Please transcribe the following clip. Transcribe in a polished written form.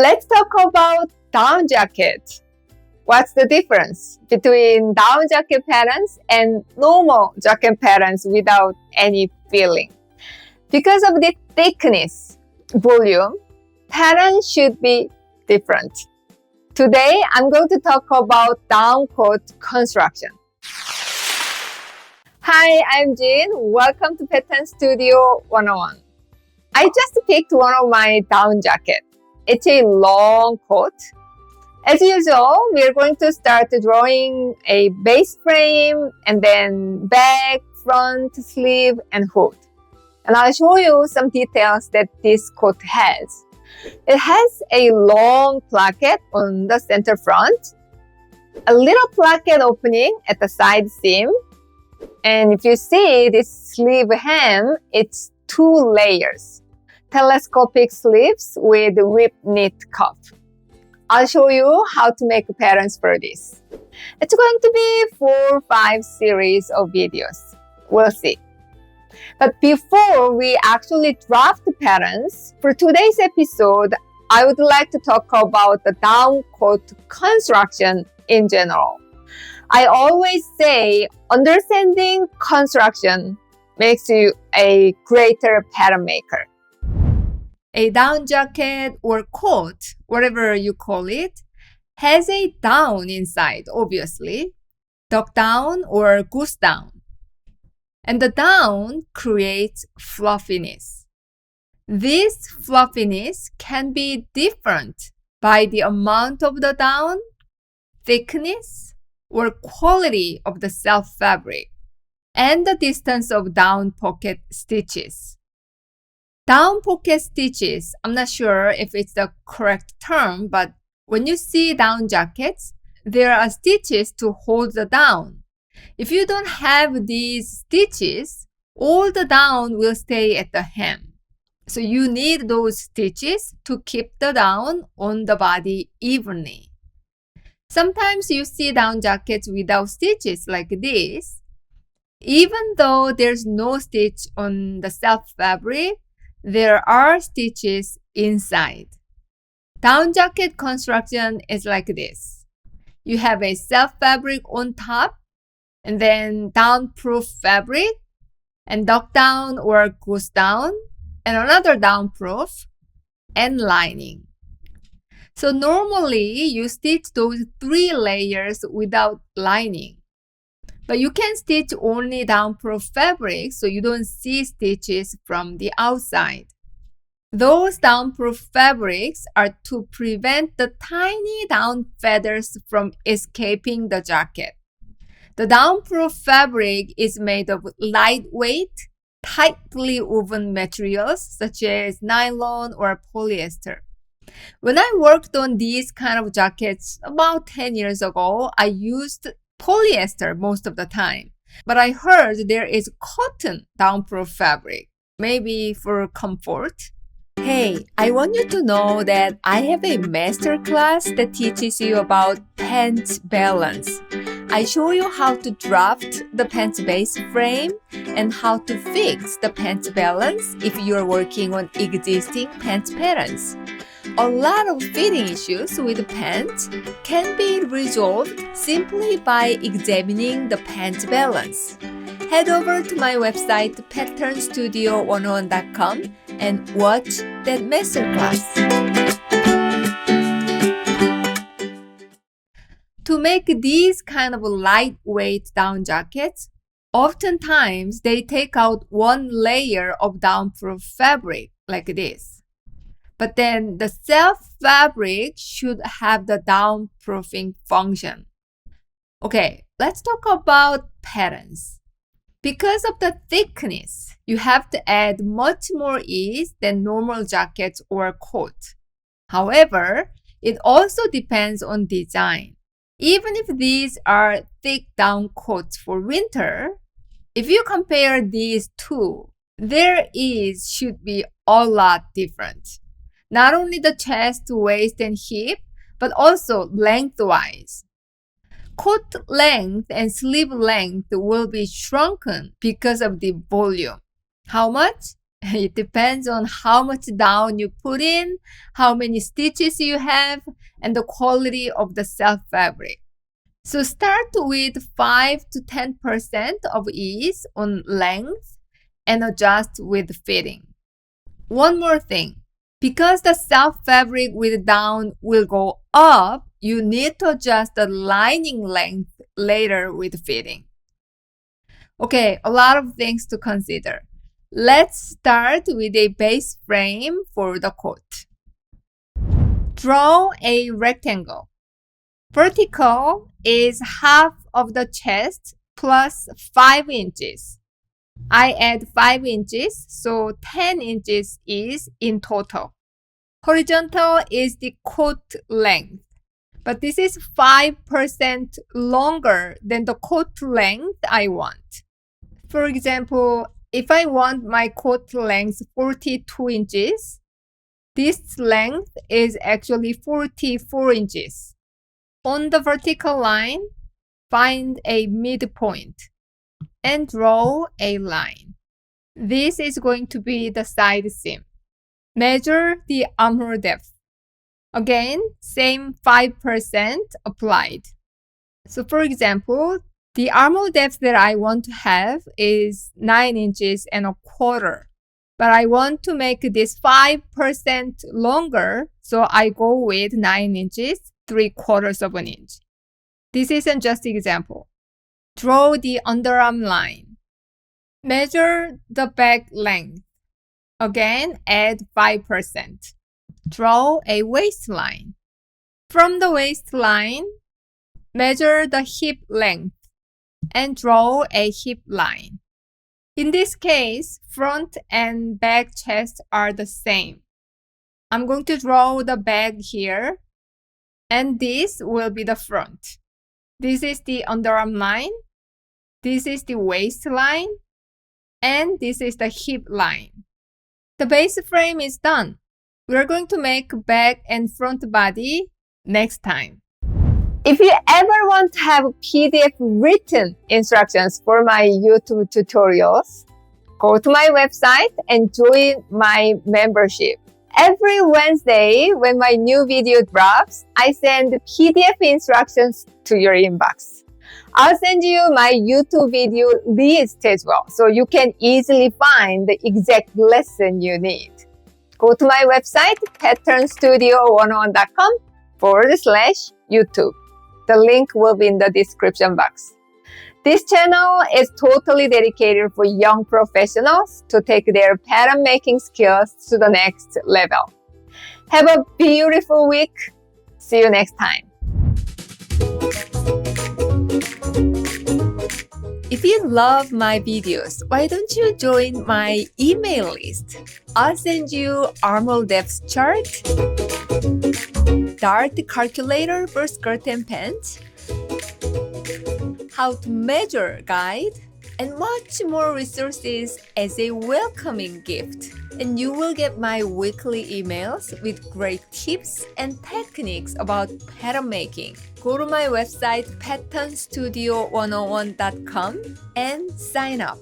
Let's talk about down jacket. What's the difference between down jacket patterns and normal jacket patterns without any feeling? Because of the thickness, volume, pattern should be different. Today, I'm going to talk about down coat construction. Hi, I'm Jin. Welcome to Pattern Studio 101. I just picked one of my down jacket. It's a long coat. As usual, we're going to start drawing a base frame and then back, front, sleeve, and hood. And I'll show you some details that this coat has. It has a long placket on the center front, a little placket opening at the side seam, and if you see this sleeve hem, it's 2 layers. Telescopic sleeves with whip knit cuff. I'll show you how to make patterns for this. It's going to be 4 or 5 series of videos. We'll see. But before we actually draft the patterns, for today's episode, I would like to talk about the down coat construction in general. I always say understanding construction makes you a greater pattern maker. A down jacket or coat, whatever you call it, has a down inside, obviously, duck down or goose down. And the down creates fluffiness. This fluffiness can be different by the amount of the down, thickness, or quality of the self fabric, and the distance of down pocket stitches. Down pocket stitches, I'm not sure if it's the correct term, but when you see down jackets, there are stitches to hold the down. If you don't have these stitches, all the down will stay at the hem. So you need those stitches to keep the down on the body evenly. Sometimes you see down jackets without stitches like this. Even though there's no stitch on the self fabric, there are stitches inside. Down jacket construction is like this. You have a self fabric on top, and then down-proof fabric, and duck down or goose down, and another down-proof, and lining. So normally, you stitch those 3 layers without lining. But you can stitch only down-proof fabric so you don't see stitches from the outside. Those down-proof fabrics are to prevent the tiny down feathers from escaping the jacket. The down-proof fabric is made of lightweight, tightly woven materials such as nylon or polyester. When I worked on these kind of jackets about 10 years ago, I used polyester most of the time. But I heard there is cotton down-proof fabric, maybe for comfort. Hey, I want you to know that I have a master class that teaches you about Pant Balance. I show you how to draft the pants base frame and how to fix the pant balance if you're working on existing pants patterns. A lot of fitting issues with pants can be resolved simply by examining the pant balance. Head over to my website patternstudio101.com and watch that masterclass. To make these kind of lightweight down jackets, oftentimes they take out 1 layer of downproof fabric like this. But then the self fabric should have the downproofing function. Okay, let's talk about patterns. Because of the thickness, you have to add much more ease than normal jackets or coat. However, it also depends on design. Even if these are thick down coats for winter, if you compare these two, their ease should be a lot different. Not only the chest, waist, and hip, but also lengthwise. Coat length and sleeve length will be shrunken because of the volume. How much? It depends on how much down you put in, how many stitches you have, and the quality of the self fabric. So start with 5 to 10% of ease on length and adjust with fitting. One more thing, because the self fabric with down will go up, you need to adjust the lining length later with fitting. Okay, a lot of things to consider. Let's start with a base frame for the coat. Draw a rectangle. Vertical is half of the chest plus 5 inches. I add 5 inches, so 10 inches is in total. Horizontal is the coat length, but this is 5% longer than the coat length I want. For example, if I want my coat length 42 inches, this length is actually 44 inches. On the vertical line, find a midpoint and draw a line. This is going to be the side seam. Measure the armhole depth. Again, same 5% applied. So for example, the armhole depth that I want to have is 9 inches and a quarter. But I want to make this 5% longer, so I go with 9 inches, 3/4 of an inch. This isn't just example. Draw the underarm line. Measure the back length. Again, add 5%. Draw a waistline. From the waistline, measure the hip length and draw a hip line. In this case, front and back chest are the same. I'm going to draw the back here, and this will be the front. This is the underarm line, this is the waistline, and this is the hip line. The base frame is done. We are going to make back and front body next time. If you ever want to have PDF written instructions for my YouTube tutorials, go to my website and join my membership. Every Wednesday, when my new video drops, I send PDF instructions to your inbox. I'll send you my YouTube video list as well, so you can easily find the exact lesson you need. Go to my website, patternstudio101.com/YouTube. The link will be in the description box. This channel is totally dedicated for young professionals to take their pattern making skills to the next level. Have a beautiful week. See you next time. If you love my videos, why don't you join my email list? I'll send you armhole depth chart, dart calculator for skirt and pants, how to measure guide, and much more resources as a welcoming gift. And you will get my weekly emails with great tips and techniques about pattern making. Go to my website patternstudio101.com and sign up.